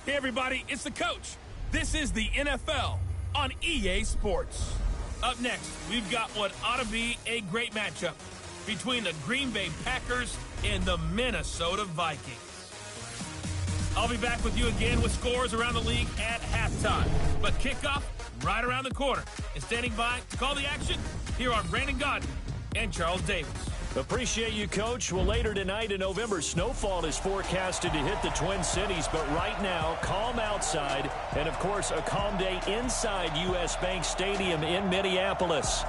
Hey, everybody, it's the coach. This is the NFL on EA Sports. Up next, we've got what ought to be a great matchup between the Green Bay Packers and the Minnesota Vikings. I'll be back with you again with scores around the league at halftime. But kickoff right around the corner. And standing by to call the action, here are Brandon Godden and Charles Davis. Appreciate you, Coach. Well, later tonight in November, snowfall is forecasted to hit the Twin Cities, but right now, calm outside, and of course, a calm day inside U.S. Bank Stadium in Minneapolis.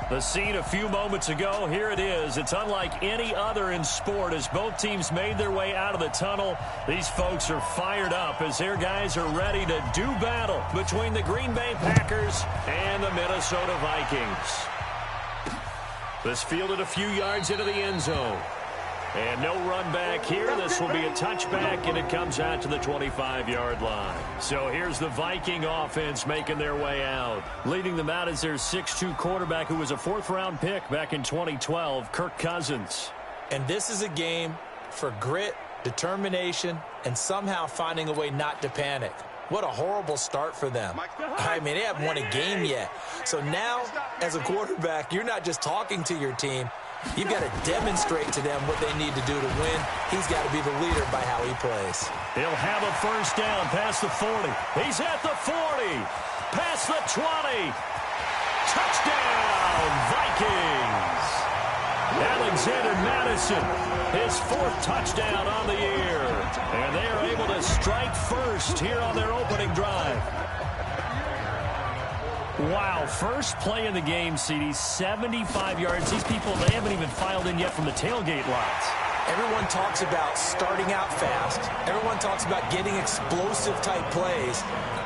The scene a few moments ago, here it is. It's unlike any other in sport as both teams made their way out of the tunnel. These folks are fired up as their guys are ready to do battle between the Green Bay Packers and the Minnesota Vikings. This fielded a few yards into the end zone. And no run back here. This will be a touchback, and it comes out to the 25-yard line. So here's the Viking offense making their way out. Leading them out is their 6'2 quarterback who was a fourth-round pick back in 2012, Kirk Cousins. And this is a game for grit, determination, and somehow finding a way not to panic. What a horrible start for them. I mean, they haven't won a game yet. So now, as a quarterback, you're not just talking to your team. You've got to demonstrate to them what they need to do to win. He's got to be the leader by how he plays. He'll have a first down past the 40. He's at the 40. Past the 20. Touchdown, Vikings. Alexander Madison, his fourth touchdown on the year. And they are able to strike first here on their opening drive. Wow, first play of the game, CD, 75 yards. These people, they haven't even filed in yet from the tailgate lots. Everyone talks about starting out fast. Everyone talks about getting explosive-type plays.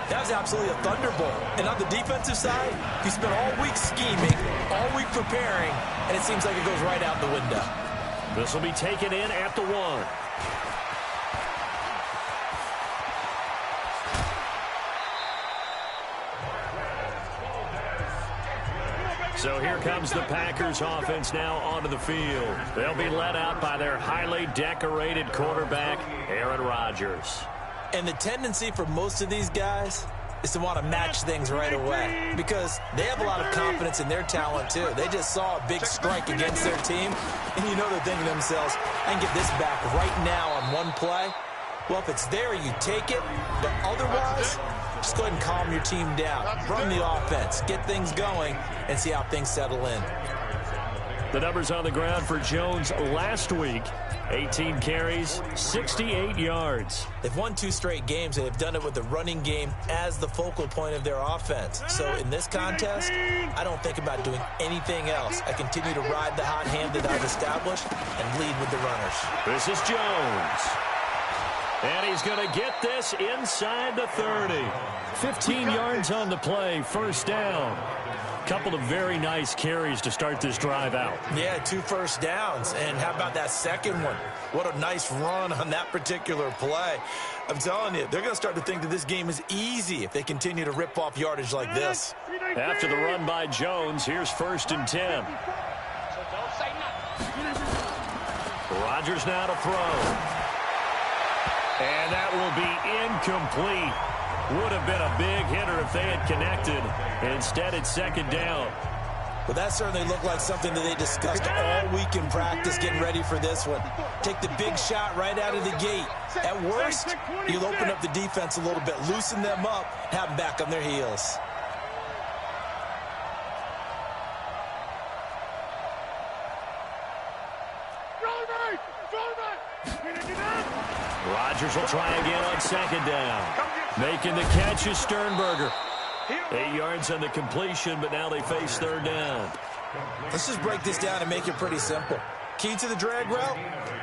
That was absolutely a thunderbolt. And on the defensive side, you spent all week scheming, all week preparing, and it seems like it goes right out the window. This will be taken in at the 1. So here comes the Packers offense now onto the field. They'll be led out by their highly decorated quarterback, Aaron Rodgers. And the tendency for most of these guys is to want to match things right away because they have a lot of confidence in their talent too. They just saw a big strike against their team, and you know they're thinking to themselves, I can get this back right now on one play. Well, if it's there, you take it, but otherwise, just go ahead and calm your team down. Run the offense, get things going, and see how things settle in. The numbers on the ground for Jones last week, 18 carries, 68 yards. They've won 2 straight games, and they've done it with the running game as the focal point of their offense. So in this contest, I don't think about doing anything else. I continue to ride the hot hand that I've established and lead with the runners. This is Jones. And he's going to get this inside the 30. 15 yards on the play, first down. Couple of very nice carries to start this drive out. Yeah, 2 first downs. And how about that second one? What a nice run on that particular play. I'm telling you, they're going to start to think that this game is easy if they continue to rip off yardage like this. After the run by Jones, here's 1st and 10. Rodgers now to throw. And that will be incomplete. Would have been a big hitter if they had connected. Instead, it's 2nd down. Well, that certainly looked like something that they discussed all week in practice getting ready for this one. Take the big shot right out of the gate. At worst, you'll open up the defense a little bit, loosen them up, have them back on their heels. Rodgers will try again on 2nd down. Making the catch is Sternberger. 8 yards on the completion, but now they face 3rd down. Let's just break this down and make it pretty simple. Key to the drag route,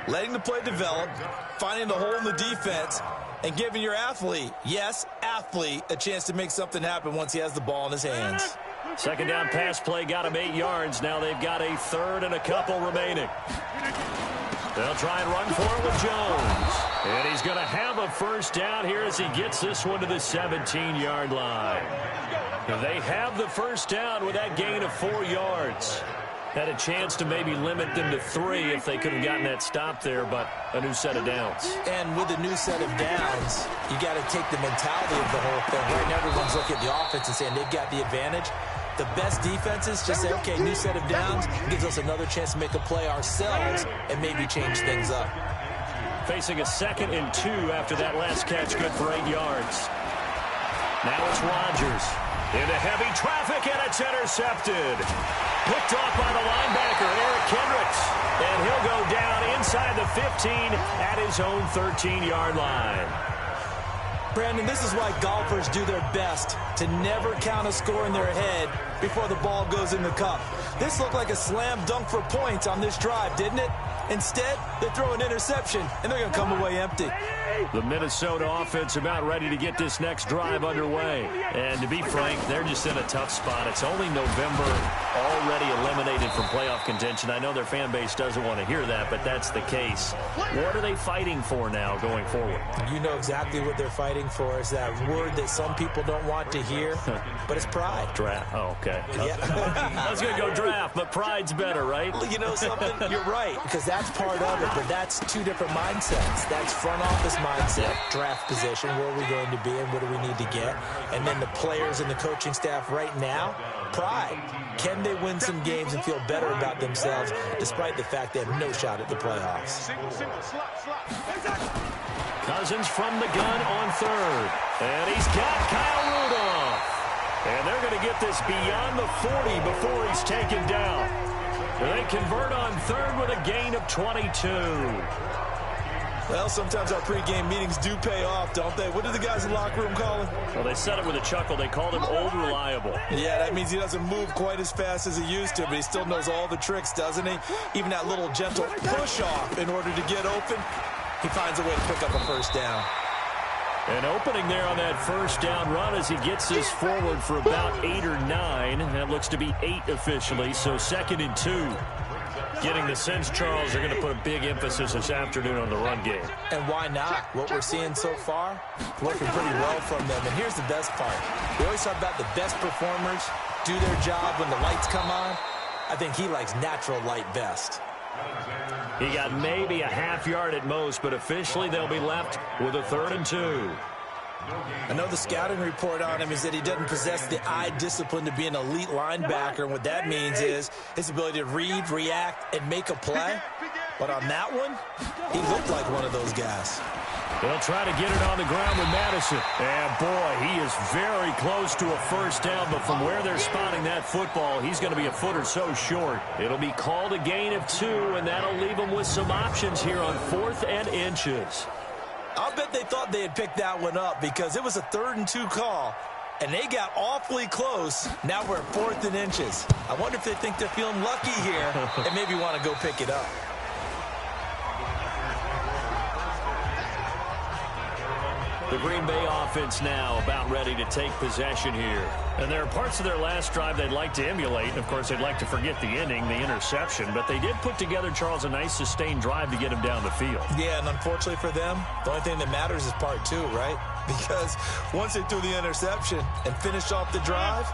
letting the play develop, finding the hole in the defense, and giving your athlete, yes, athlete, a chance to make something happen once he has the ball in his hands. 2nd down pass play got him 8 yards. Now they've got a 3rd and a couple remaining. They'll try and run for it with Jones. And he's going to have a first down here as he gets this one to the 17-yard line. They have the first down with that gain of 4 yards. Had a chance to maybe limit them to 3 if they could have gotten that stop there, but a new set of downs. And with a new set of downs, You got to take the mentality of the whole thing. Right now, everyone's looking at the offense and saying they've got the advantage. The best defenses just say, okay, new set of downs, gives us another chance to make a play ourselves and maybe change things up. Facing a 2nd and 2 after that last catch, good for 8 yards. Now it's Rodgers into heavy traffic, and it's intercepted. Picked off by the linebacker, Eric Kendricks. And he'll go down inside the 15 at his own 13-yard line. Brandon, this is why golfers do their best to never count a score in their head before the ball goes in the cup. This looked like a slam dunk for points on this drive, didn't it? Instead, they throw an interception, and they're going to come away empty. The Minnesota offense about ready to get this next drive underway. And to be frank, they're just in a tough spot. It's only November, already eliminated from playoff contention. I know their fan base doesn't want to hear that, but that's the case. What are they fighting for now going forward? You know exactly what they're fighting for. Is that word that some people don't want to hear, but it's pride. Draft. Oh, okay. Yeah. I was going to go draft, but pride's better, right? You know something? You're right, because that's part of it, but that's two different mindsets. That's front office mindset, draft position, where are we going to be and what do we need to get? And then the players and the coaching staff right now, pride. Can they win some games and feel better about themselves despite the fact they have no shot at the playoffs? Cousins from the gun on 3rd. And he's got Kyle Rudolph. And they're going to get this beyond the 40 before he's taken down. They convert on 3rd with a gain of 22. Well, sometimes our pregame meetings do pay off, don't they? What do the guys in the locker room call him? Well, they said it with a chuckle. They called him Old Reliable. Yeah, that means he doesn't move quite as fast as he used to, but he still knows all the tricks, doesn't he? Even that little gentle push-off in order to get open, he finds a way to pick up a first down. An opening there on that first down run as he gets this forward for about 8 or 9. That looks to be 8 officially, so 2nd and 2. Getting the sense, Charles, they're going to put a big emphasis this afternoon on the run game. And why not? What we're seeing so far, working pretty well from them. And here's the best part. We always talk about the best performers do their job when the lights come on. I think he likes natural light best. He got maybe a half yard at most, but officially they'll be left with a 3rd and 2. I know the scouting report on him is that he doesn't possess the eye discipline to be an elite linebacker. And what that means is his ability to read, react, and make a play. But on that one, he looked like one of those guys. They'll try to get it on the ground with Madison. And, boy, he is very close to a first down. But from where they're spotting that football, he's going to be a foot or so short. It'll be called a gain of 2, and that'll leave him with some options here on 4th and inches. I'll bet they thought they had picked that one up because it was a 3rd and 2 call, and they got awfully close. Now we're at 4th and inches. I wonder if they think they're feeling lucky here and maybe want to go pick it up. The Green Bay offense now about ready to take possession here. And there are parts of their last drive they'd like to emulate. And, of course, they'd like to forget the ending, the interception. But they did put together, Charles, a nice sustained drive to get him down the field. Yeah, and unfortunately for them, the only thing that matters is part 2, right? Because once they threw the interception and finished off the drive,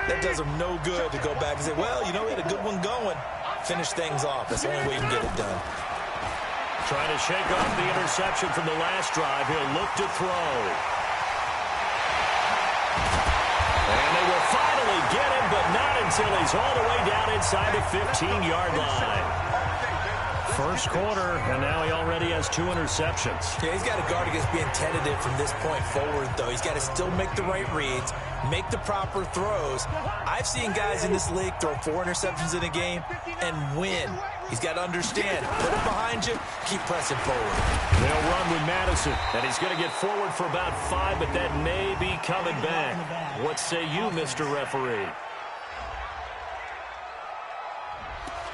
that does them no good to go back and say, well, you know, we had a good one going. Finish things off. That's the only way you can get it done. Trying to shake off the interception from the last drive. He'll look to throw. And they will finally get him, but not until he's all the way down inside the 15-yard line. First quarter, and now he already has 2 interceptions. Yeah, he's got to guard against being tentative from this point forward, though. He's got to still make the right reads, make the proper throws. I've seen guys in this league throw 4 interceptions in a game and win. He's got to understand. Put it behind you. Keep pressing forward. They'll run with Madison, and he's going to get forward for about 5, but that may be coming back. What say you, Mr. Referee?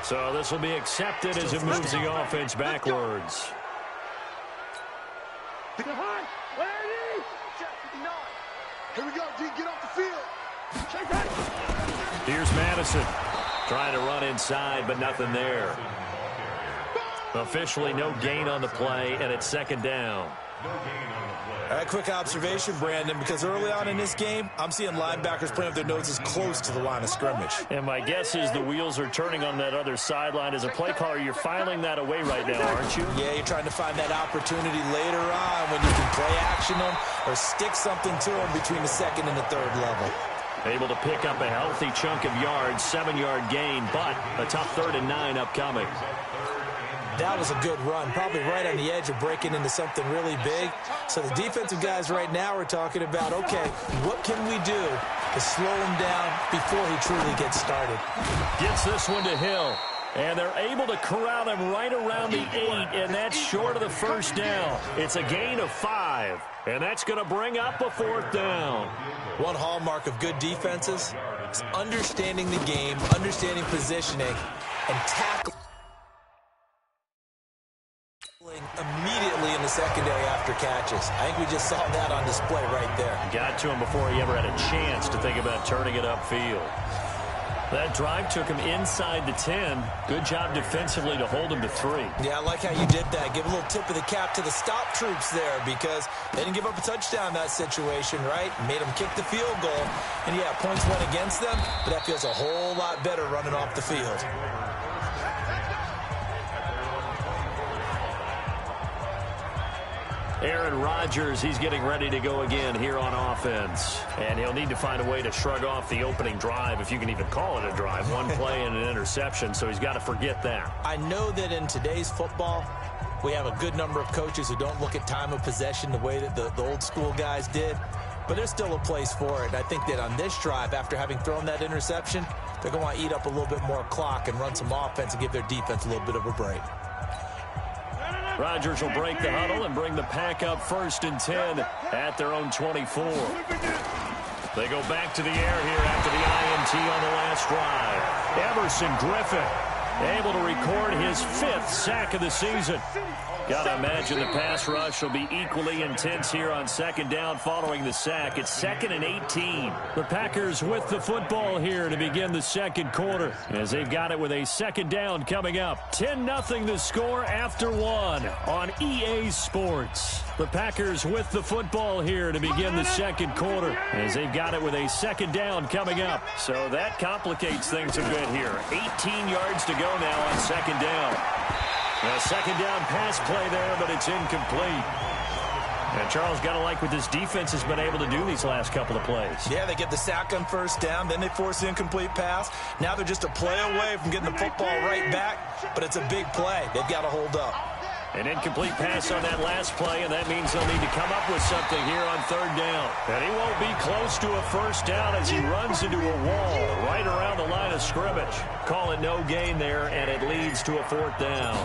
So this will be accepted as it moves the offense backwards. Here we go, D. Get off the field. Here's Madison. Trying to run inside, but nothing there. Officially no gain on the play, and it's 2nd down. A quick observation, Brandon, because early on in this game, I'm seeing linebackers playing with their noses close to the line of scrimmage. And my guess is the wheels are turning on that other sideline. As a play caller, you're filing that away right now, aren't you? Yeah, you're trying to find that opportunity later on when you can play action them or stick something to them between the second and the third level. Able to pick up a healthy chunk of yards, 7-yard gain, but a tough 3rd and 9 upcoming. That was a good run, probably right on the edge of breaking into something really big. So the defensive guys right now are talking about, okay, what can we do to slow him down before he truly gets started? Gets this one to Hill, and they're able to corral him right around the 8, and that's short of the first down. It's a gain of 5, and that's going to bring up a 4th down. One hallmark of good defenses is understanding the game, understanding positioning, and tackling immediately in the secondary after catches. I think we just saw that on display right there. Got to him before he ever had a chance to think about turning it upfield. That drive took him inside the 10. Good job defensively to hold him to 3. Yeah, I like how you did that. Give a little tip of the cap to the stop troops there because they didn't give up a touchdown in that situation, right? Made them kick the field goal. And, yeah, points went against them, but that feels a whole lot better running off the field. Aaron Rodgers, he's getting ready to go again here on offense. And he'll need to find a way to shrug off the opening drive, if you can even call it a drive. One play and an interception, so he's got to forget that. I know that in today's football, we have a good number of coaches who don't look at time of possession the way that the old school guys did. But there's still a place for it. And I think that on this drive, after having thrown that interception, they're going to want to eat up a little bit more clock and run some offense and give their defense a little bit of a break. Rodgers will break the huddle and bring the pack up 1st and 10 at their own 24. They go back to the air here after the INT on the last drive. Everson Griffin able to record his 5th sack of the season. Got to imagine the pass rush will be equally intense here on 2nd down following the sack. It's 2nd and 18. The Packers with the football here to begin the 2nd quarter as they've got it with a 2nd down coming up. 10-0 the score after 1 on EA Sports. The Packers with the football here to begin the 2nd quarter as they've got it with a 2nd down coming up. So that complicates things a bit here. 18 yards to go now on 2nd down. A 2nd down pass play there, but it's incomplete. And Charles, got to like what this defense has been able to do these last couple of plays. Yeah, they get the sack on 1st down, then they force the incomplete pass. Now they're just a play away from getting the football right back, but it's a big play. They've got to hold up. An incomplete pass on that last play, and that means they'll need to come up with something here on 3rd down. And he won't be close to a 1st down as he runs into a wall right around the line of scrimmage. Call it no gain there, and it leads to a 4th down.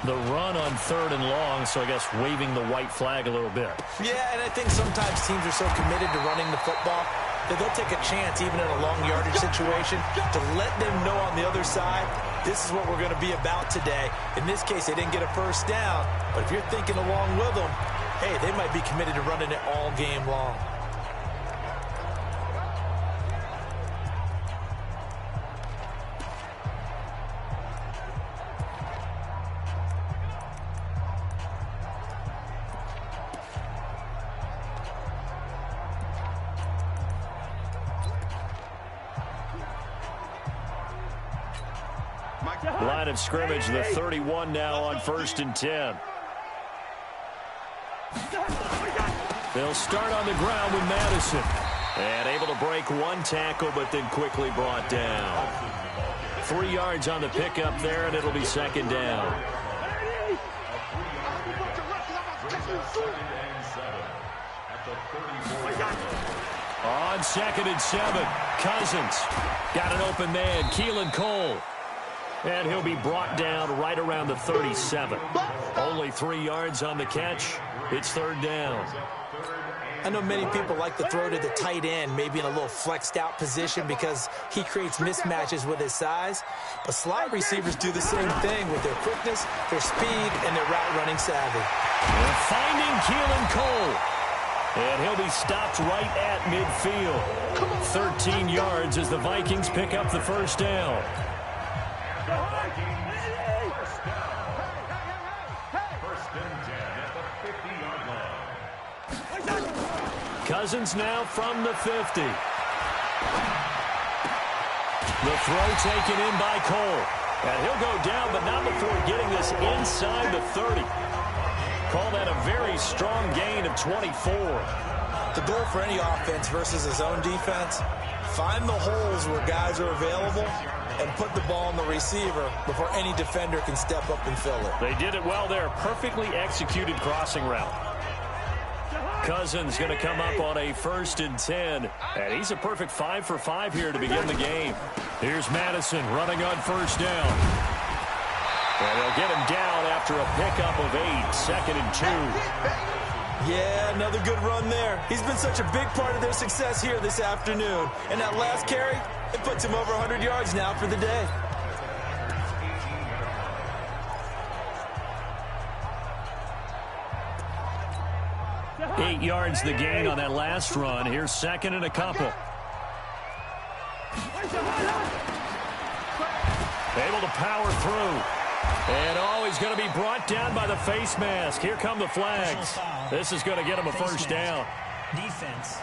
The run on 3rd and long, so I guess waving the white flag a little bit. Yeah, and I think sometimes teams are so committed to running the football that they'll take a chance, even in a long yardage situation, to let them know on the other side, this is what we're going to be about today. In this case, they didn't get a 1st down, but if you're thinking along with them, hey, they might be committed to running it all game long. Line of scrimmage, the 31 now on 1st and 10. They'll start on the ground with Madison. And able to break one tackle, but then quickly brought down. 3 yards on the pickup there, and it'll be 2nd down. On 2nd and 7, Cousins got an open man, Keelan Cole. And he'll be brought down right around the 37. Only 3 yards on the catch. It's 3rd down. I know many people like to throw to the tight end, maybe in a little flexed out position because he creates mismatches with his size. But slot receivers do the same thing with their quickness, their speed, and their route running savvy. They're finding Keelan Cole. And he'll be stopped right at midfield. 13 yards as the Vikings pick up the 1st down. Cousins now from the 50. The throw taken in by Cole. And he'll go down, but not before getting this inside the 30. Call that a very strong gain of 24. The goal for any offense versus his own defense, find the holes where guys are available and put the ball on the receiver before any defender can step up and fill it. They did it well there. Perfectly executed crossing route. Cousins going to come up on a 1st and 10. And he's a perfect 5 for 5 here to begin the game. Here's Madison running on 1st down. And they'll get him down after a pickup of 8. 2nd and 2. Yeah, another good run there. He's been such a big part of their success here this afternoon. And that last carry, it puts him over 100 yards now for the day. Eight yards the gain on that last run. Here's 2nd and a couple. Able to power through. And he's going to be brought down by the face mask. Here come the flags. This is going to get him a 1st down. Defense.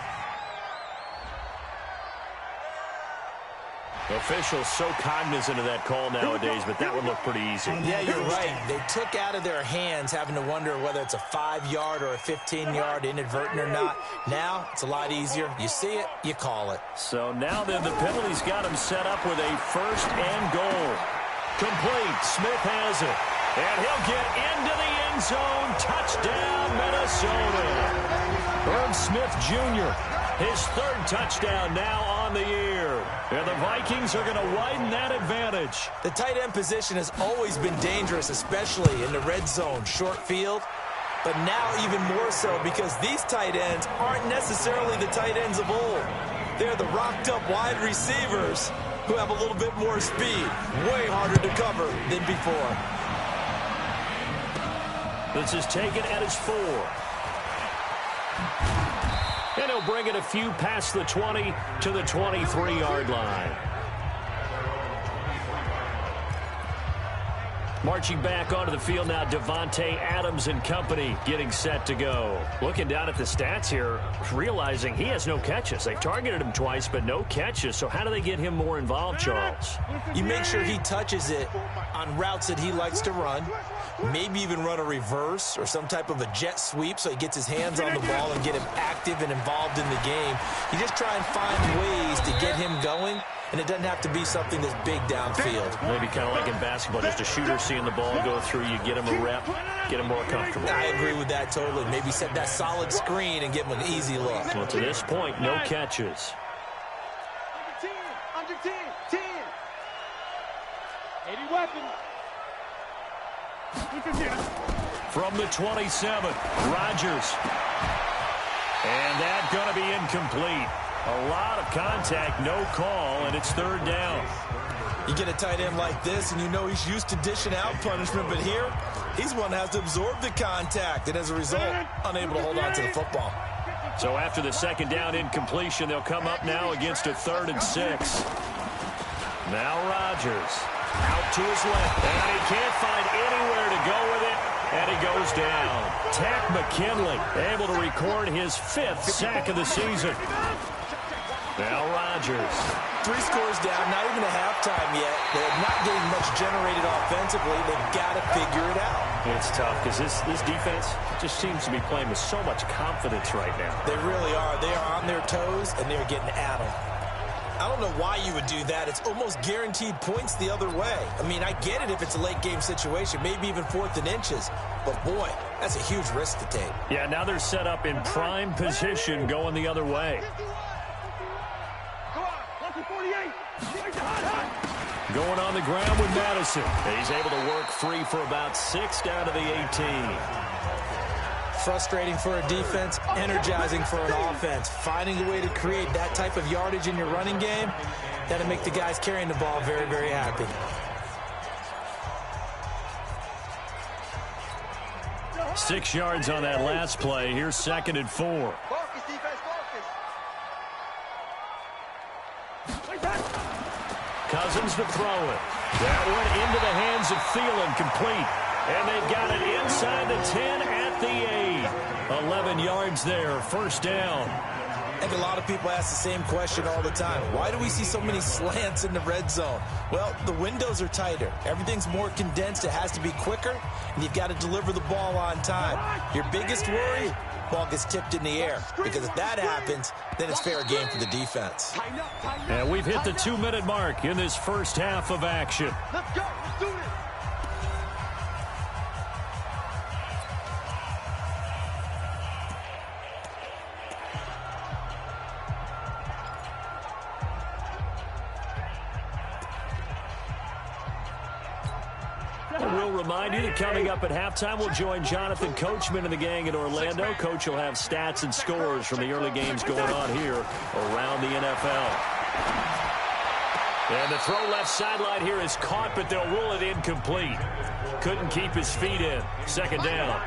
Officials so cognizant of that call nowadays, but that would look pretty easy. Yeah, you're right. They took out of their hands having to wonder whether it's a 5-yard or a 15-yard inadvertent or not. Now, it's a lot easier. You see it, you call it. So now then the penalty's got him set up with a 1st and goal. Complete. Smith has it. And he'll get into the end zone. Touchdown, Minnesota. Irv Smith Jr., his 3rd touchdown now on the year. And the Vikings are going to widen that advantage. The tight end position has always been dangerous, especially in the red zone, short field. But now even more so because these tight ends aren't necessarily the tight ends of old. They're the rocked-up wide receivers who have a little bit more speed. Way harder to cover than before. This is taken at his 4. And he'll bring it a few past the 20 to the 23-yard line. Marching back onto the field now, Devontae Adams and company getting set to go. Looking down at the stats here, realizing he has no catches. They've targeted him twice, but no catches. So how do they get him more involved, Charles? You make sure he touches it on routes that he likes to run. Maybe even run a reverse or some type of a jet sweep so he gets his hands on the ball and get him active and involved in the game. You just try and find ways to get him going, and it doesn't have to be something that's big downfield. Maybe kind of like in basketball, just a shooter seeing the ball go through, you get him a rep, get him more comfortable. I agree with that totally. Maybe set that solid screen and give him an easy look. Well, to this point, no catches. Under 10, 10. 80 weapons. From the 27, Rodgers. And that's going to be incomplete. A lot of contact, no call, and it's 3rd down. You get a tight end like this, and you know he's used to dishing out punishment, but here, he's one that has to absorb the contact, and as a result, unable to hold on to the football. So after the 2nd down incompletion, they'll come up now against a 3rd and 6. Now Rodgers out to his left, and he can't find anywhere to go with it, and he goes down. Tack McKinley able to record his 5th sack of the season. Now Rodgers. 3 scores down, not even a halftime yet. They're not getting much generated offensively. They've got to figure it out. It's tough because this defense just seems to be playing with so much confidence right now. They really are. They are on their toes, and they're getting at them. I don't know why you would do that. It's almost guaranteed points the other way. I mean, I get it if it's a late game situation, maybe even 4th and inches. But, boy, that's a huge risk to take. Yeah, now they're set up in prime position going the other way. Going on the ground with Madison. He's able to work free for about 6 down to the 18. Frustrating for a defense, energizing for an offense. Finding a way to create that type of yardage in your running game, that'll make the guys carrying the ball very, very happy. Six yards on that last play. Here's 2nd and 4. Focus, defense, focus. Cousins to throw it. That went into the hands of Thielen, complete. And they've got it inside the 10 at the 8. 11 yards there, first down. I think a lot of people ask the same question all the time. Why do we see so many slants in the red zone? Well, the windows are tighter. Everything's more condensed. It has to be quicker, and you've got to deliver the ball on time. Your biggest worry, ball gets tipped in the air. Because if that happens, then it's fair game for the defense. And we've hit the 2-minute mark in this first half of action. Let's go. Let's do this. We'll remind you that coming up at halftime, we'll join Jonathan Coachman and the gang in Orlando. Coach will have stats and scores from the early games going on here around the NFL. And the throw left sideline here is caught, but they'll rule it incomplete. Couldn't keep his feet in. Second down.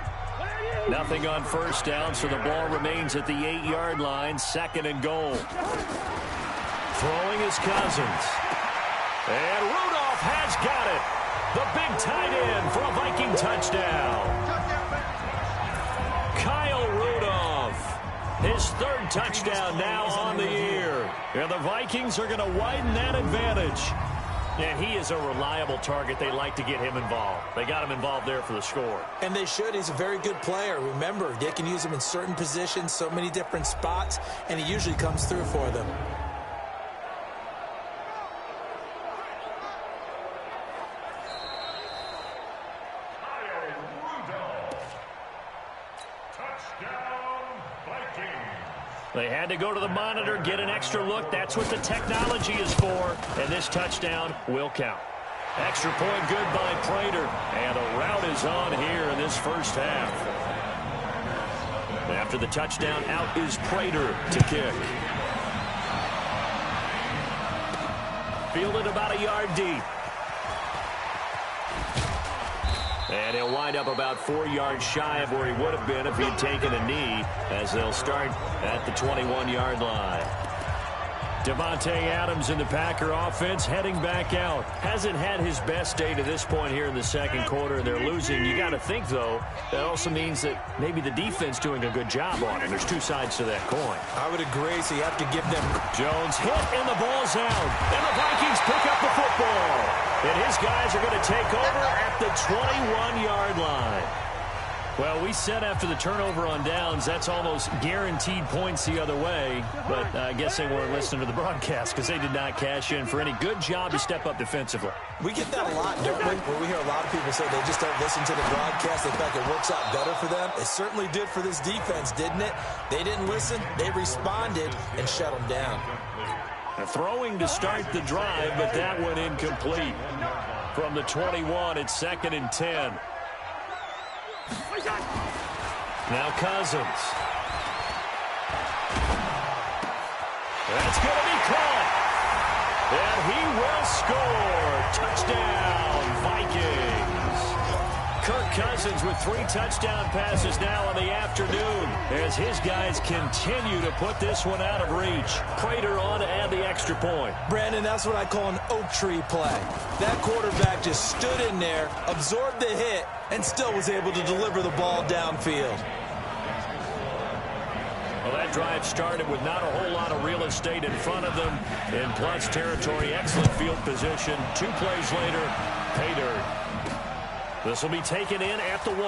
Nothing on first down, so the ball remains at the 8-yard line. Second and goal. Throwing is Cousins. And Rudolph has got it. The big tight end for a Viking touchdown. Kyle Rudolph, his third touchdown now on the year. And the Vikings are going to widen that advantage. And he is a reliable target. They like to get him involved. They got him involved there for the score. And they should. He's a very good player. Remember, they can use him in certain positions, so many different spots, and he usually comes through for them. They had to go to the monitor, get an extra look. That's what the technology is for. And this touchdown will count. Extra point good by Prater. And the route is on here in this first half. After the touchdown, out is Prater to kick. Fielded about a yard deep. And he'll wind up about 4 yards shy of where he would have been if he had taken a knee, as they'll start at the 21-yard line. Devontae Adams in the Packer offense heading back out. Hasn't had his best day to this point here in the second quarter, and they're losing. You got to think, though, that also means that maybe the defense doing a good job on it. There's two sides to that coin. I would agree, so you have to give them... Jones hit, and the ball's out. And the Vikings pick up the football. And his guys are going to take over at the 21-yard line. Well, we said after the turnover on downs, that's almost guaranteed points the other way. But I guess they weren't listening to the broadcast because they did not cash in for any good job to step up defensively. We get that a lot, don't we? Where we hear a lot of people say they just don't listen to the broadcast. They think it works out better for them. It certainly did for this defense, didn't it? They didn't listen. They responded and shut them down. Throwing to start the drive, but that went incomplete. From the 21, it's 2nd and 10. Now Cousins. That's going to be caught. And he will score. Touchdown, Vikings. Kirk Cousins with 3 touchdown passes now in the afternoon as his guys continue to put this one out of reach. Prater on to add the extra point. Brandon, that's what I call an oak tree play. That quarterback just stood in there, absorbed the hit, and still was able to deliver the ball downfield. Well, that drive started with not a whole lot of real estate in front of them in plus territory. Excellent field position. 2 plays later, pay dirt. This will be taken in at the 1.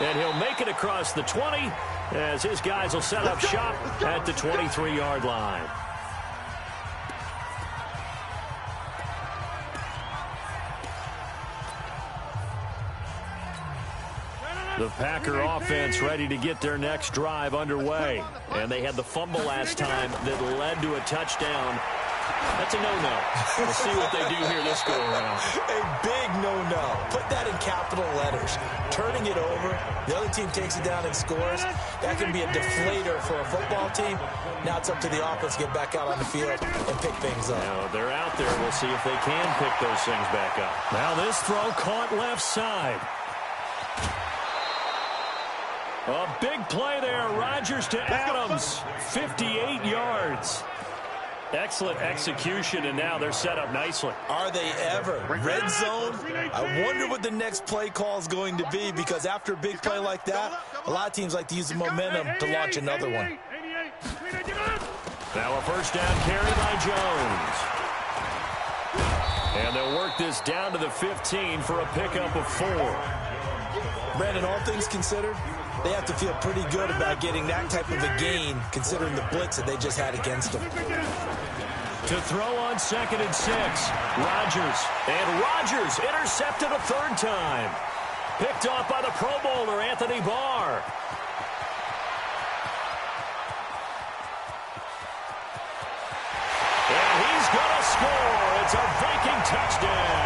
And he'll make it across the 20 as his guys will set up shop at the 23-yard line. The Packer offense ready to get their next drive underway. And they had the fumble last time that led to a touchdown. That's a no-no. We'll see what they do here this go-around. A big no-no. Put that in capital letters. Turning it over, the other team takes it down and scores. That can be a deflator for a football team. Now it's up to the offense to get back out on the field and pick things up. Now they're out there. We'll see if they can pick those things back up. Now this throw caught left side. A big play there. Rodgers to Adams. 58 yards. Excellent execution, and now they're set up nicely. Are they ever? Red zone? I wonder what the next play call is going to be, because after a big play like that, a lot of teams like to use the momentum to launch another one. Now a first down carry by Jones. And they'll work this down to the 15 for a pickup of 4. Brandon, all things considered, they have to feel pretty good about getting that type of a gain, considering the blitz that they just had against them. To throw on 2nd and 6, Rodgers. And Rodgers intercepted a 3rd time. Picked off by the Pro Bowler, Anthony Barr. And he's going to score. It's a Viking touchdown.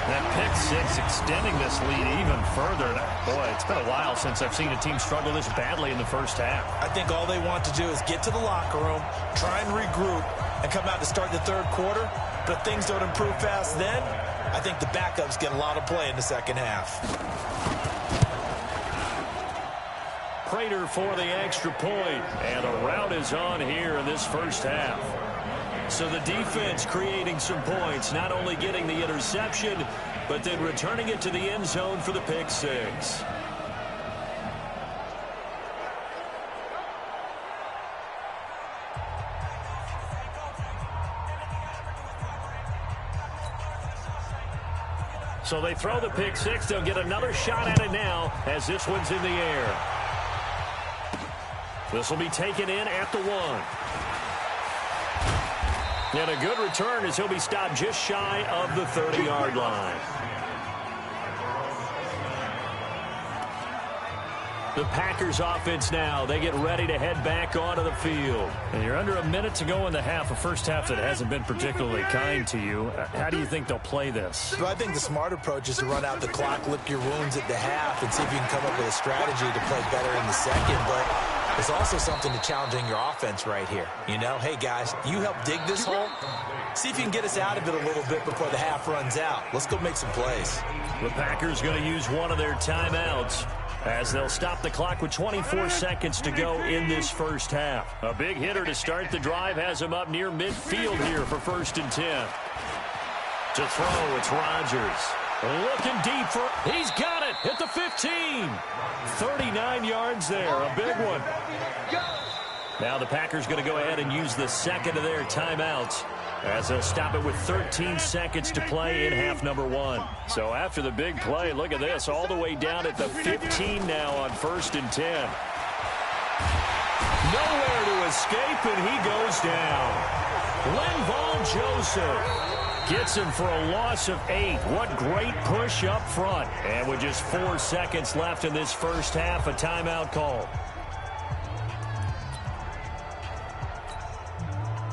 That pick 6 extending this lead even further. Boy, it's been a while since I've seen a team struggle this badly in the first half. I think all they want to do is get to the locker room, try and regroup, and come out to start the 3rd quarter. But if things don't improve fast then, I think the backups get a lot of play in the 2nd half. Prater for the extra point, and a rout is on here in this first half. So the defense creating some points, not only getting the interception, but then returning it to the end zone for the pick 6. So they throw the pick 6. They'll get another shot at it now as this one's in the air. This will be taken in at the 1. And a good return as he'll be stopped just shy of the 30-yard line. The Packers offense now, they get ready to head back onto the field. And you're under a minute to go in the half, a first half that hasn't been particularly kind to you. How do you think they'll play this? Well, I think the smart approach is to run out the clock, lick your wounds at the half, and see if you can come up with a strategy to play better in the second. But there's also something to challenging your offense right here. You know, hey, guys, you help dig this hole. See if you can get us out of it a little bit before the half runs out. Let's go make some plays. The Packers going to use one of their timeouts as they'll stop the clock with 24 seconds to go in this first half. A big hitter to start the drive has him up near midfield here for 1st and 10. To throw, it's Rodgers. Looking deep for, he's got it at the 15. 39 yards there, a big one. Now the Packers going to go ahead and use the second of their timeouts as they'll stop it with 13 seconds to play in half number 1. So after the big play, look at this, all the way down at the 15 now on 1st and 10. Nowhere to escape, and he goes down. Linval Joseph gets him for a loss of 8. What great push up front. And with just 4 seconds left in this first half, a timeout call.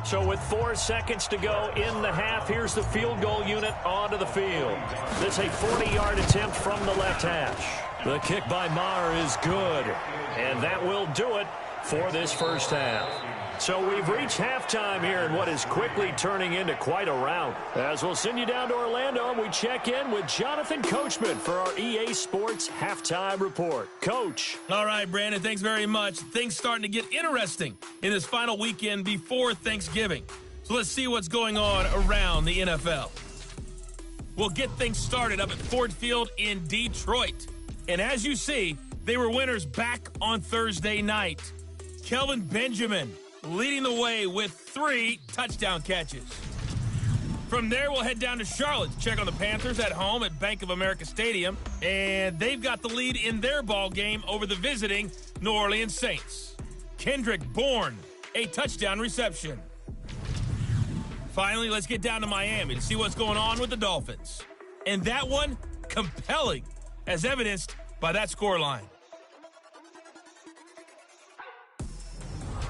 So with 4 seconds to go in the half, here's the field goal unit onto the field. This is a 40-yard attempt from the left hash. The kick by Maher is good, and that will do it for this first half. So we've reached halftime here in what is quickly turning into quite a rout. As we'll send you down to Orlando, and we check in with Jonathan Coachman for our EA Sports Halftime Report. Coach. All right, Brandon, thanks very much. Things starting to get interesting in this final weekend before Thanksgiving. So let's see what's going on around the NFL. We'll get things started up at Ford Field in Detroit. And as you see, they were winners back on Thursday night. Kelvin Benjamin leading the way with 3 touchdown catches. From there, we'll head down to Charlotte to check on the Panthers at home at Bank of America Stadium. And they've got the lead in their ball game over the visiting New Orleans Saints. Kendrick Bourne, a touchdown reception. Finally, let's get down to Miami to see what's going on with the Dolphins. And that one, compelling, as evidenced by that scoreline.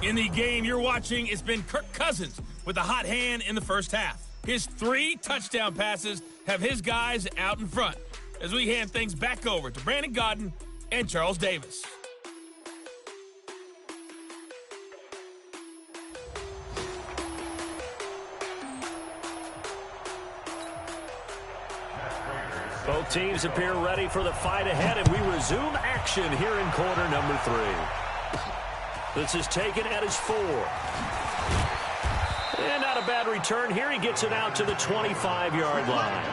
In the game you're watching, it's been Kirk Cousins with a hot hand in the first half. His 3 touchdown passes have his guys out in front as we hand things back over to Brandon Godden and Charles Davis. Both teams appear ready for the fight ahead, and we resume action here in quarter number 3. This is taken at his 4. And not a bad return here. He gets it out to the 25-yard line.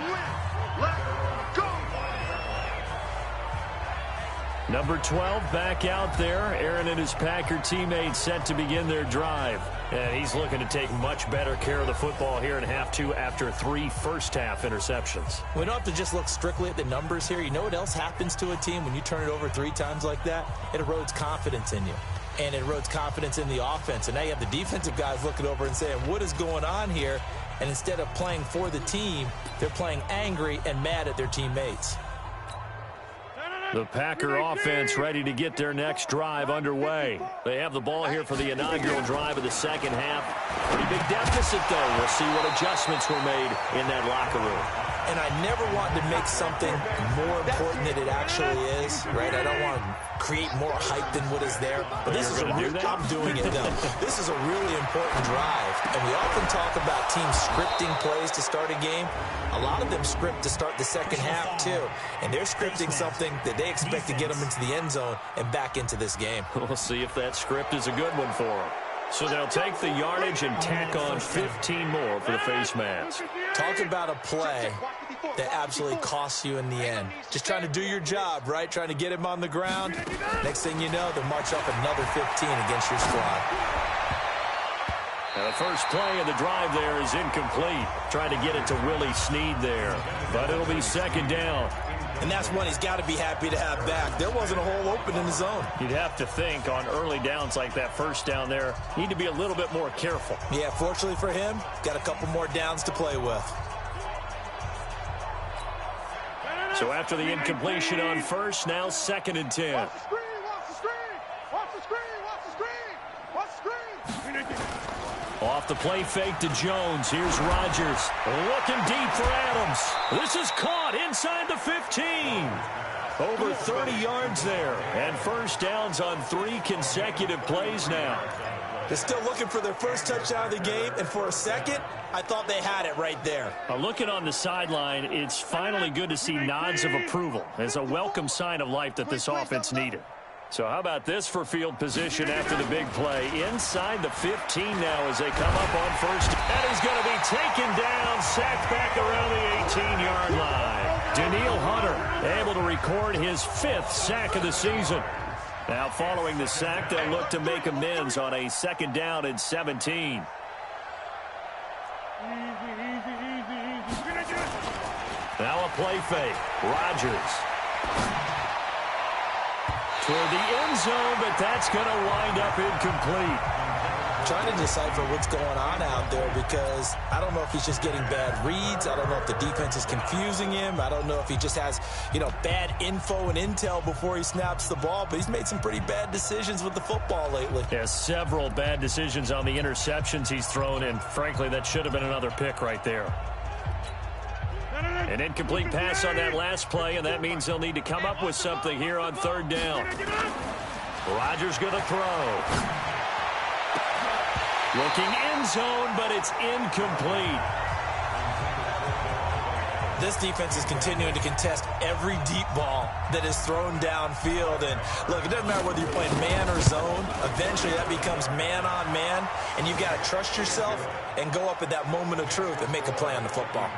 Number 12 back out there. Aaron and his Packer teammates set to begin their drive. And he's looking to take much better care of the football here in half 2 after 3 first-half interceptions. We don't have to just look strictly at the numbers here. You know what else happens to a team when you turn it over 3 times like that? It erodes confidence in you. And it erodes confidence in the offense. And now you have the defensive guys looking over and saying, what is going on here? And instead of playing for the team, they're playing angry and mad at their teammates. The Packer offense ready to get their next drive underway. They have the ball here for the inaugural drive of the second half. Pretty big deficit, though. We'll see what adjustments were made in that locker room. And I never want to make something more important than it actually is, right? I don't want to create more hype than what is there. But this is I'm doing it, though. This is a really important drive. And we often talk about teams scripting plays to start a game. A lot of them script to start the second half, too. And they're scripting something that they expect to get them into the end zone and back into this game. We'll see if that script is a good one for them. So they'll take the yardage and tack on 15 more for the face mask. Talk about a play that absolutely costs you in the end. Just trying to do your job, right? Trying to get him on the ground. Next thing you know, they'll march up another 15 against your squad. Now the first play of the drive there is incomplete. Trying to get it to Willie Snead there. But it'll be second down. And that's one he's got to be happy to have back. There wasn't a hole open in the zone. You'd have to think on early downs like that first down there, need to be a little bit more careful. Yeah, fortunately for him, got a couple more downs to play with. So after the incompletion on first, now 2nd and 10. Watch the screen, watch the screen, watch the screen, watch the screen, watch the screen. Off the play fake to Jones. Here's Rodgers. Looking deep for Adams. This is caught inside the 15. Over 30 yards there. And first downs on 3 consecutive plays now. They're still looking for their first touchdown of the game. And for a second, I thought they had it right there. Looking on the sideline, it's finally good to see nods of approval. It's a welcome sign of life that this offense needed. So how about this for field position after the big play? Inside the 15 now as they come up on first. And he's going to be taken down, sacked back around the 18-yard line. Daniil Hunter able to record his 5th sack of the season. Now following the sack, they'll look to make amends on a 2nd down and 17. Now a play fake. Rodgers. Toward the end zone, but that's going to wind up incomplete. Trying to decipher what's going on out there because I don't know if he's just getting bad reads. I don't know if the defense is confusing him. I don't know if he just has, bad info and intel before he snaps the ball. But he's made some pretty bad decisions with the football lately. Yeah, several bad decisions on the interceptions he's thrown, and frankly, that should have been another pick right there. An incomplete pass on that last play, and that means they'll need to come up with something here on 3rd down. Rodgers going to throw. Looking end zone, but it's incomplete. This defense is continuing to contest every deep ball that is thrown downfield. And look, it doesn't matter whether you're playing man or zone. Eventually that becomes man on man, and you've got to trust yourself and go up at that moment of truth and make a play on the football.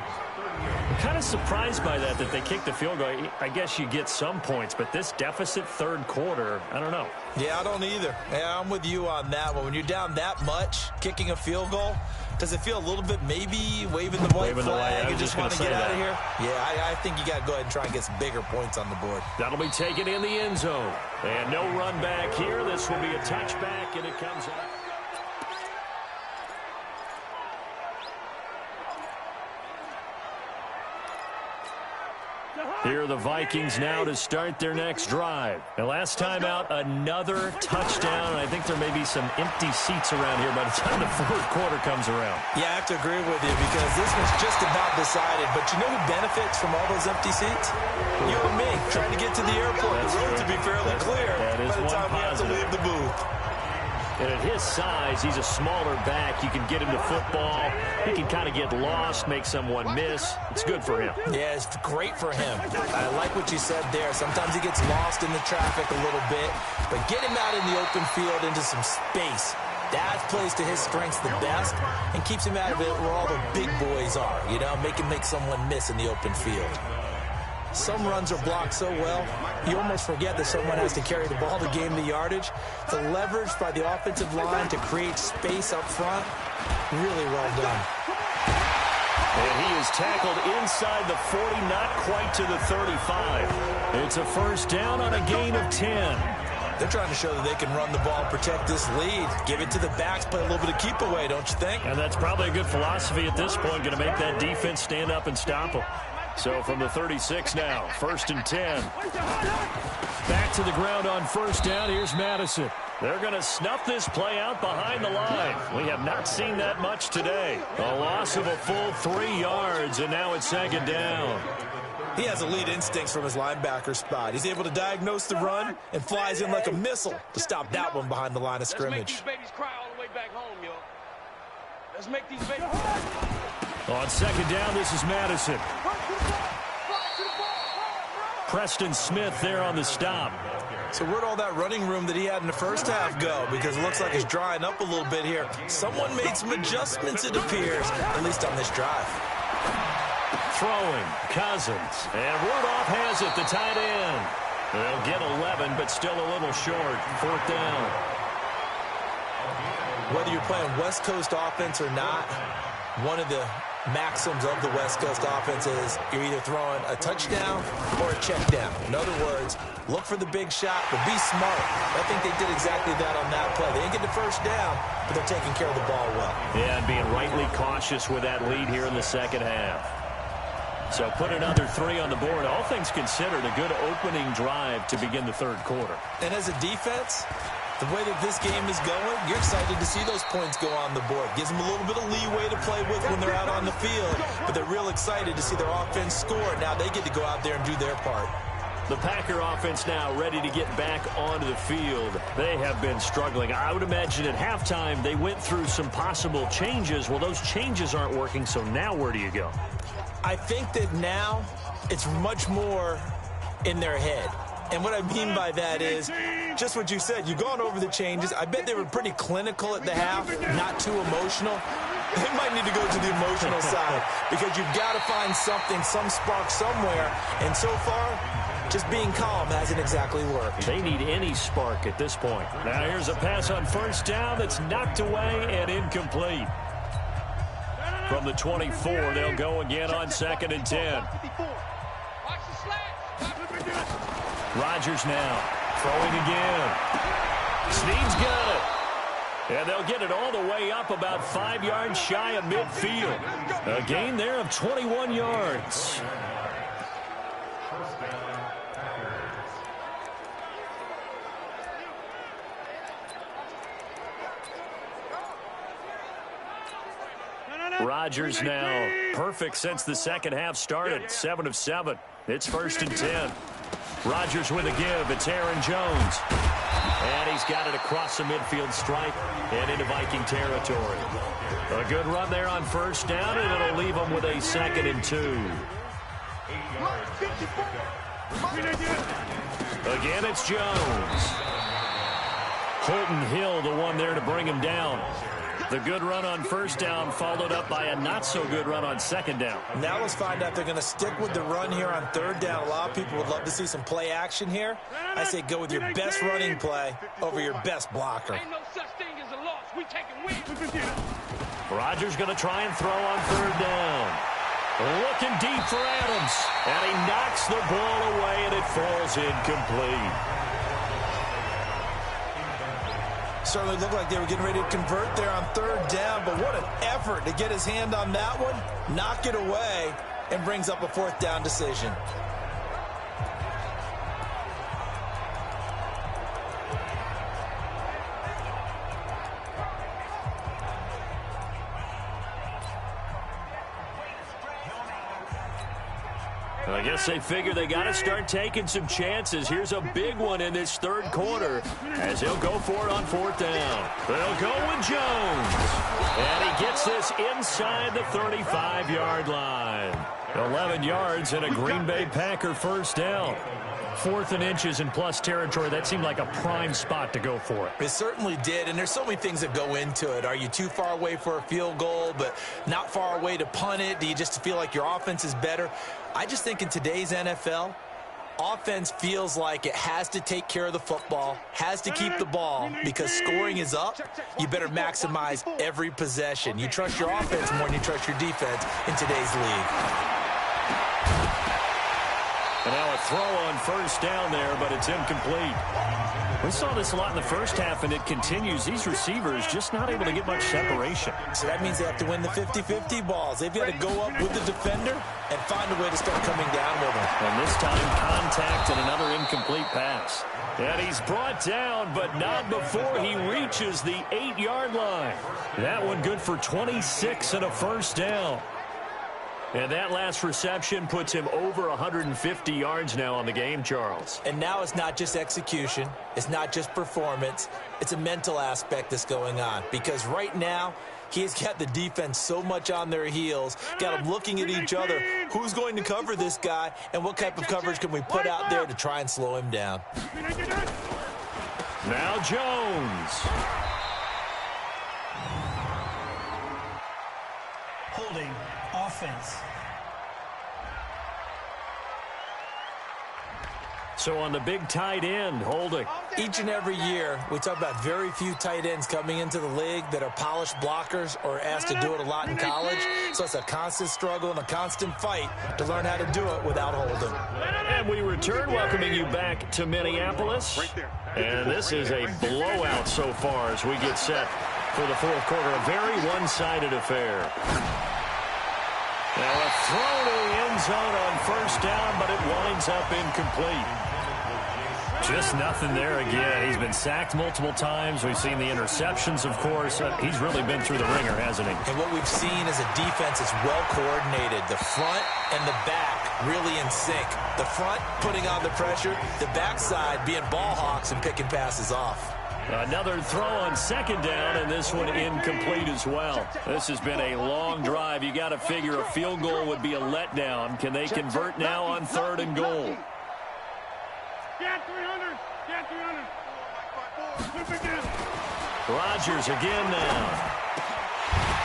Kind of surprised by that they kicked the field goal. I guess you get some points, but this deficit 3rd quarter, I don't know. Yeah, I don't either. Yeah, I'm with you on that one. When you're down that much, kicking a field goal, does it feel a little bit maybe waving the white flag and just want to get out of here? Yeah, I think you got to go ahead and try and get some bigger points on the board. That'll be taken in the end zone. And no run back here. This will be a touchback, and it comes out. Here are the Vikings now to start their next drive. And last time out, another touchdown. And I think there may be some empty seats around here by the time the 4th quarter comes around. Yeah, I have to agree with you because this was just about decided. But you know who benefits from all those empty seats? You and me, trying to get to the airport. The road to be fairly clear by the time we have to leave the booth. And at his size, he's a smaller back. You can get him to football. He can kind of get lost, make someone miss. It's good for him. Yeah, it's great for him. I like what you said there. Sometimes he gets lost in the traffic a little bit, but get him out in the open field into some space. That plays to his strengths the best and keeps him out of it where all the big boys are, you know, make him make someone miss in the open field. Some runs are blocked so well, you almost forget that someone has to carry the ball to gain the yardage. The leverage by the offensive line to create space up front, really well done. And he is tackled inside the 40, not quite to the 35. It's a first down on a gain of 10. They're trying to show that they can run the ball and protect this lead. Give it to the backs, play a little bit of keep away, don't you think? And that's probably a good philosophy at this point, going to make that defense stand up and stop them. So from the 36 now, 1st and 10. Back to the ground on first down. Here's Madison. They're going to snuff this play out behind the line. We have not seen that much today. A loss of a full 3 yards, and now it's 2nd down. He has elite instincts from his linebacker spot. He's able to diagnose the run and flies in like a missile to stop that one behind the line of scrimmage. Let's make these babies cry all the way back home, yo. Let's make these babies cry. On 2nd down, this is Madison. Preston Smith there on the stop. So where'd all that running room that he had in the first half go? Because it looks like it's drying up a little bit here. Someone made some adjustments, it appears, at least on this drive. Throwing, Cousins. And Rudolph has it, the tight end. They'll get 11, but still a little short. 4th down. Whether you're playing West Coast offense or not, one of the maxims of the West Coast offense is you're either throwing a touchdown or a check down. In other words, look for the big shot, but be smart. I think they did exactly that on that play. They didn't get the first down, but they're taking care of the ball well. Yeah, and being rightly cautious with that lead here in the 2nd half. So put another 3 on the board. All things considered, a good opening drive to begin the 3rd quarter. And as a defense, the way that this game is going, you're excited to see those points go on the board. Gives them a little bit of leeway to play with when they're out on the field, but they're real excited to see their offense score. Now they get to go out there and do their part. The Packer offense now ready to get back onto the field. They have been struggling. I would imagine at halftime they went through some possible changes. Well, those changes aren't working, so now where do you go? I think that now it's much more in their head. And what I mean by that is just what you said. You've gone over the changes. I bet they were pretty clinical at the half, not too emotional. They might need to go to the emotional side because you've got to find something, some spark somewhere. And so far, just being calm hasn't exactly worked. They need any spark at this point. Now here's a pass on first down that's knocked away and incomplete. From the 24, they'll go again on 2nd and 10. Rodgers now throwing again. Snead's got it. And they'll get it all the way up about 5 yards shy of midfield. A gain there of 21 yards. Rodgers now perfect since the 2nd half started. 7 of 7. It's 1st and 10. Rodgers with a give. It's Aaron Jones. And he's got it across the midfield stripe and into Viking territory. A good run there on first down, and it'll leave them with a 2nd and 2. Again, it's Jones. Holton Hill, the one there to bring him down. The good run on first down followed up by a not-so-good run on 2nd down. Now let's find out if they're going to stick with the run here on 3rd down. A lot of people would love to see some play action here. I say go with your best running play over your best blocker. Ain't no such thing as a loss. We taking wins. Rodgers going to try and throw on 3rd down. Looking deep for Adams. And he knocks the ball away, and it falls incomplete. Certainly looked like they were getting ready to convert there on 3rd down, but what an effort to get his hand on that one, knock it away, and brings up a 4th down decision. I guess they figure they got to start taking some chances. Here's a big one in this third quarter as they'll go for it on fourth down. They'll go with Jones. And he gets this inside the 35-yard line. 11 yards and a Green Bay Packer first down. 4th and inches in plus territory. That seemed like a prime spot to go for it. It certainly did, and there's so many things that go into it. Are you too far away for a field goal, but not far away to punt it? Do you just feel like your offense is better? I just think in today's NFL, offense feels like it has to take care of the football, has to keep the ball, because scoring is up. You better maximize every possession. You trust your offense more than you trust your defense in today's league. And now a throw on first down there, but it's incomplete. We saw this a lot in the first half, and it continues. These receivers just not able to get much separation. So that means they have to win the 50-50 balls. They've got to go up with the defender and find a way to start coming down with him. And this time, contact and another incomplete pass. And he's brought down, but not before he reaches the 8-yard line. That one good for 26 and a first down. And that last reception puts him over 150 yards now on the game, Charles. And now it's not just execution. It's not just performance. It's a mental aspect that's going on. Because right now, he's got the defense so much on their heels, got them looking at each other. Who's going to cover this guy, and what type of coverage can we put out there to try and slow him down? Now Jones. Holding offense. So on the big tight end, holding. Each and every year, we talk about very few tight ends coming into the league that are polished blockers or asked to do it a lot in college. So it's a constant struggle and a constant fight to learn how to do it without holding. And we return, welcoming you back to Minneapolis. And this is a blowout so far as we get set for the fourth quarter. A very one-sided affair. Now a throw to the end zone on first down, but it winds up incomplete. Just nothing there again. He's been sacked multiple times. We've seen the interceptions, of course. He's really been through the ringer, hasn't he? And what we've seen is a defense that's well coordinated. The front and the back really in sync. The front putting on the pressure, the backside being ball hawks and picking passes off. Another throw on second down, and this one incomplete as well. This has been a long drive. You got to figure a field goal would be a letdown. Can they convert now on third and goal? Get 300. Get 300. Rodgers again now.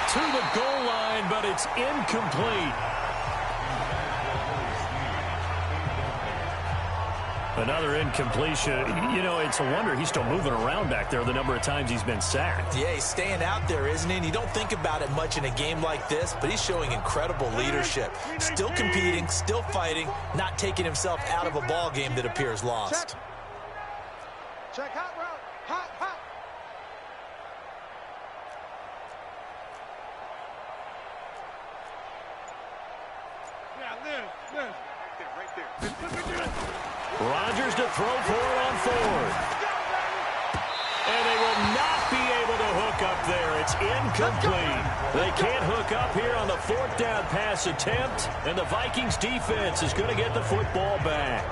To the goal line, but it's incomplete. Another incompletion. You know, it's a wonder he's still moving around back there the number of times he's been sacked. Yeah, he's staying out there, isn't he? And you don't think about it much in a game like this, but he's showing incredible leadership. Still competing, still fighting, not taking himself out of a ball game that appears lost. Check hot route. Hot, hot. Yeah, Liz. Right there. Rodgers to throw for it on fourth. And they will not be able to hook up there. It's incomplete. They can't hook up here on the fourth down pass attempt, and the Vikings defense is going to get the football back.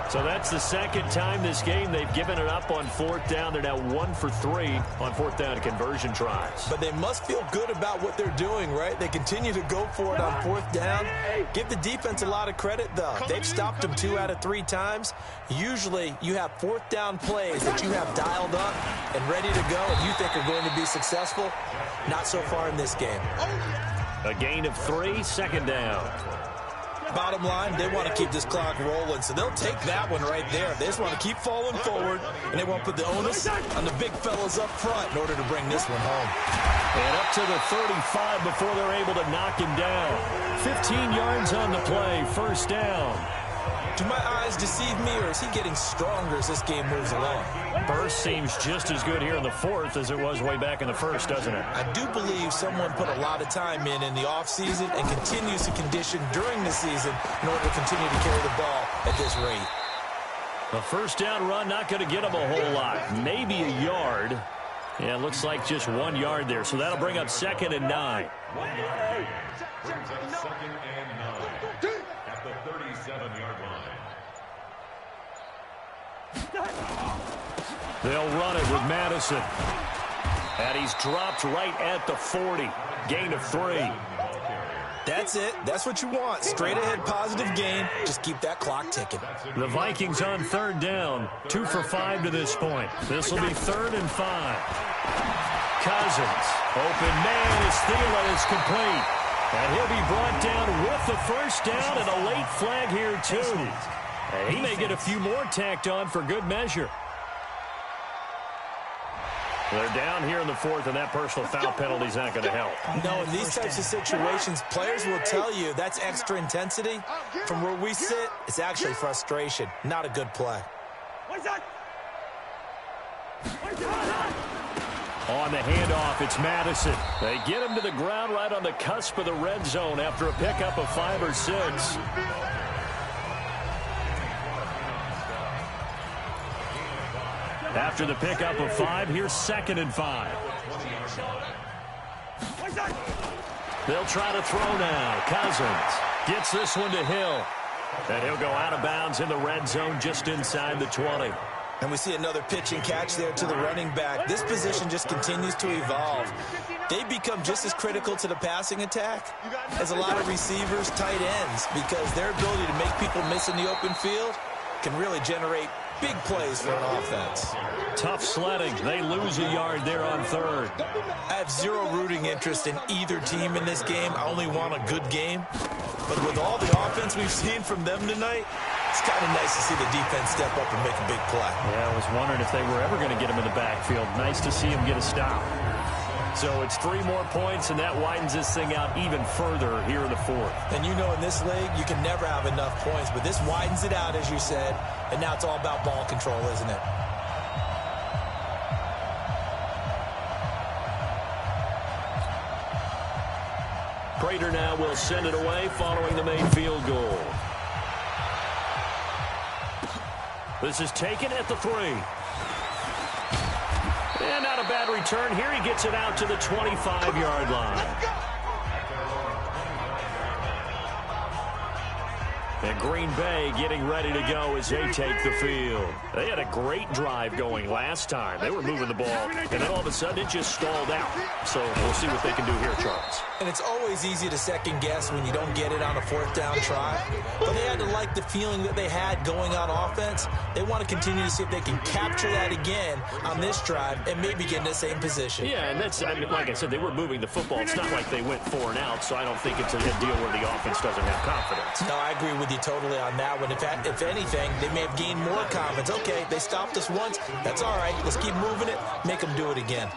So that's the second time this game they've given it up on fourth down. They're now 1 for 3 on fourth down conversion tries. But they must feel good about what they're doing, right? They continue to go for it on fourth down. Give the defense a lot of credit, though. They've stopped them 2 out of 3 times. Usually, you have fourth down plays that you have dialed up and ready to go and you think are going to be successful. Not so far in this game. A gain of 3, second down. Bottom line, they want to keep this clock rolling, so they'll take that one right there. They just want to keep falling forward, and they want to put the onus on the big fellas up front in order to bring this one home. And up to the 35 before they're able to knock him down. 15 yards on the play, first down. Do my eyes deceive me, or is he getting stronger as this game moves along? Burst seems just as good here in the fourth as it was way back in the first, doesn't it? I do believe someone put a lot of time in the offseason and continues to condition during the season in order to continue to carry the ball at this rate. A first down run not going to get him a whole lot. Maybe a yard. Yeah, it looks like just 1 yard there. So that'll bring up 2nd and 9. the 37-yard line. They'll run it with Madison. And he's dropped right at the 40. Gain of 3. That's it. That's what you want. Straight ahead positive gain. Just keep that clock ticking. The Vikings on 3rd down. 2 for 5 to this point. This will be 3rd and 5. Cousins. Open man is Thielen is complete. And he'll be brought down with the first down and a late flag here too. And he may get a few more tacked on for good measure. They're down here in the 4th, and that personal foul penalty is not going to help. No, in these types of situations, players will tell you that's extra intensity. From where we sit, it's actually frustration. Not a good play. On the handoff, it's Madison. They get him to the ground right on the cusp of the red zone after a pickup of 5 or 6. After the pickup of 5, here's 2nd and 5. They'll try to throw now. Cousins gets this one to Hill. And he'll go out of bounds in the red zone just inside the 20. And we see another pitch and catch there to the running back. This position just continues to evolve. They become just as critical to the passing attack as a lot of receivers, tight ends, because their ability to make people miss in the open field can really generate big plays for an offense. Tough sledding. They lose a yard there on 3rd. I have zero rooting interest in either team in this game. I only want a good game. But with all the offense we've seen from them tonight, it's kind of nice to see the defense step up and make a big play. Yeah, I was wondering if they were ever going to get him in the backfield. Nice to see him get a stop. So it's 3 more points, and that widens this thing out even further here in the 4th. And you know in this league, you can never have enough points, but this widens it out, as you said, and now it's all about ball control, isn't it? Prater now will send it away following the made field goal. This is taken at the 3. And not a bad return here. He gets it out to the 25-yard line. And Green Bay getting ready to go as they take the field. They had a great drive going last time. They were moving the ball, and then all of a sudden it just stalled out. So we'll see what they can do here, Charles. And it's always easy to second guess when you don't get it on a 4th down try. But they had to like the feeling that they had going on offense. They want to continue to see if they can capture that again on this drive and maybe get in the same position. Yeah, and that's, I mean, like I said, they were moving the football. It's not like they went 4 and out, so I don't think it's a deal where the offense doesn't have confidence. No, I agree with you totally on that one. If anything, they may have gained more confidence. Okay, they stopped us once. That's all right. Let's keep moving it. Make them do it again.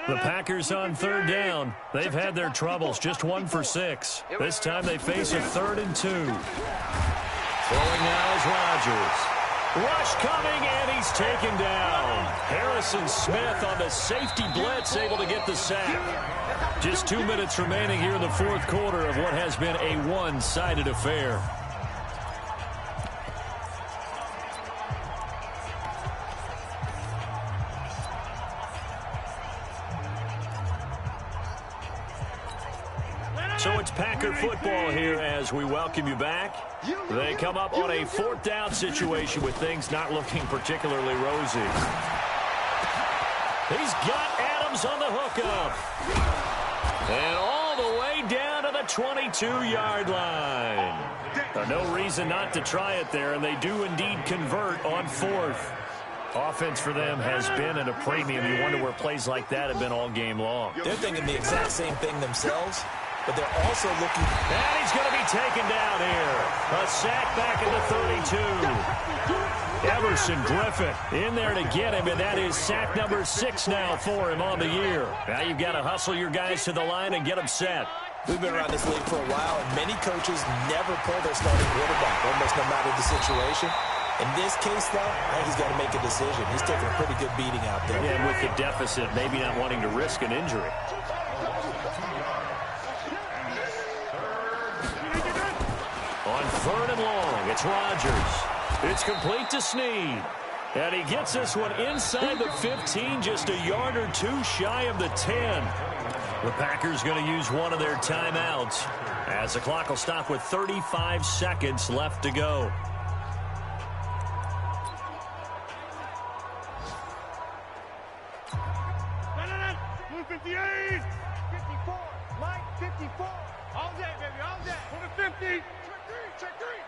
The Packers on 3rd down. They've had their troubles, just 1 for 6. This time they face a 3rd and 2. Throwing now is Rodgers. Rush coming, and he's taken down. Harrison Smith on the safety blitz, able to get the sack. Just 2 minutes remaining here in the 4th quarter of what has been a one-sided affair. So it's Packer football here as we welcome you back. They come up on a 4th down situation with things not looking particularly rosy. He's got Adams on the hookup. And all the way down to the 22-yard line. No reason not to try it there, and they do indeed convert on 4th. Offense for them has been at a premium. You wonder where plays like that have been all game long. They're thinking the exact same thing themselves, but they're also looking. And he's going to be taken down here. A sack back at the 32. Everson Griffin in there to get him, and that is sack number 6 now for him on the year. Now you've got to hustle your guys to the line and get them set. We've been around this league for a while, and many coaches never pull their starting quarterback, almost no matter the situation. In this case, though, I think he's got to make a decision. He's taking a pretty good beating out there. Yeah, and with the deficit, maybe not wanting to risk an injury. On 3rd and long, it's Rodgers. It's complete to Snead. And he gets this one inside the 15, just a yard or two shy of the 10. The Packers going to use one of their timeouts as the clock will stop with 35 seconds left to go. Blue 58. 54. Mike 54. All day, baby, all day. For the 50. Check three.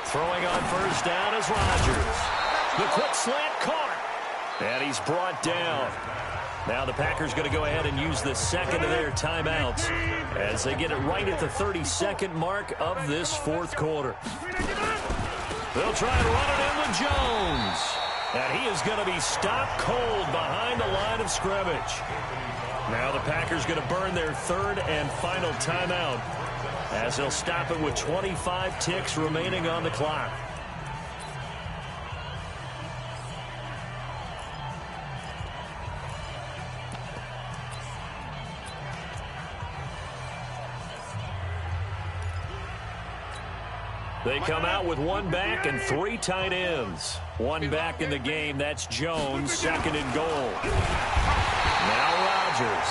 Throwing on first down is Rodgers. The quick slant caught. And he's brought down. Now the Packers going to go ahead and use the second of their timeouts as they get it right at the 30-second mark of this fourth quarter. They'll try and run it in with Jones. And he is going to be stopped cold behind the line of scrimmage. Now the Packers going to burn their third and final timeout as they'll stop it with 25 ticks remaining on the clock. They come out with one back and three tight ends. One back in the game, that's Jones, second and goal. Now Rodgers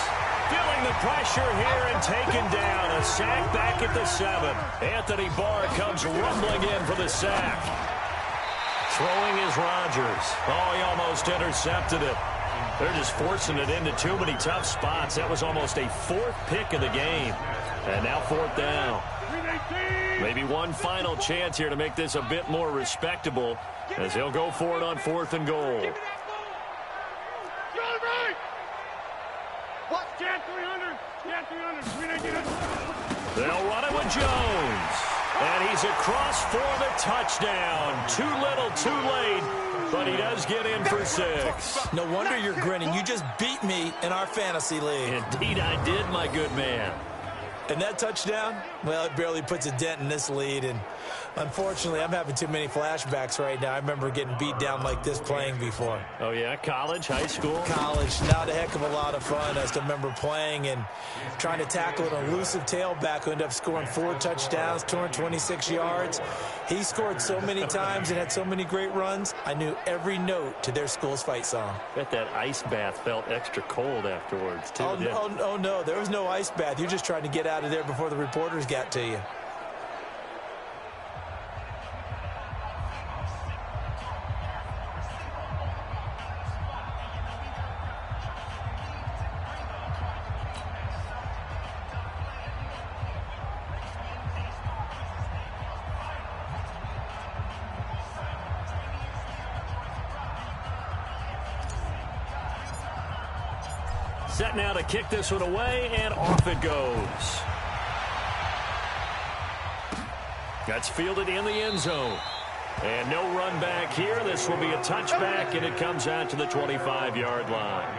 feeling the pressure here and taken down. A sack back at the 7. Anthony Barr comes rumbling in for the sack. Throwing is Rodgers. Oh, he almost intercepted it. They're just forcing it into too many tough spots. That was almost a fourth pick of the game. And now fourth down. Maybe one final chance here to make this a bit more respectable as they'll go for it on fourth and goal. They'll run it with Jones. And he's across for the touchdown. Too little, too late. But he does get in for 6. No wonder you're grinning. You just beat me in our fantasy league. Indeed I did, my good man. And that touchdown, well, it barely puts a dent in this lead. And unfortunately, I'm having too many flashbacks right now. I remember getting beat down like this playing before. Oh, yeah? College, high school? College. Not a heck of a lot of fun. I still remember playing and trying to tackle an elusive tailback who ended up scoring 4 touchdowns, 226 yards. He scored so many times and had so many great runs, I knew every note to their school's fight song. Bet that ice bath felt extra cold afterwards, too. Oh, no. There was no ice bath. You're just trying to get out of there before the reporters got to you. Set now to kick this one away, and off it goes. That's fielded in the end zone. And no run back here. This will be a touchback, and it comes out to the 25-yard line.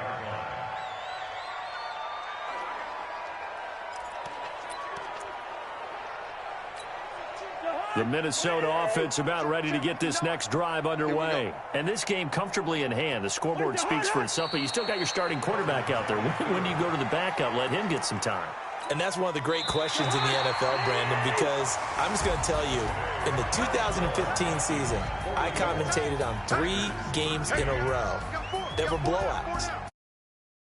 The Minnesota offense about ready to get this next drive underway. And this game comfortably in hand. The scoreboard speaks for itself, but you still got your starting quarterback out there. When do you go to the backup? Let him get some time. And that's one of the great questions in the NFL, Brandon, because I'm just going to tell you, in the 2015 season, I commentated on 3 games in a row that were blowouts.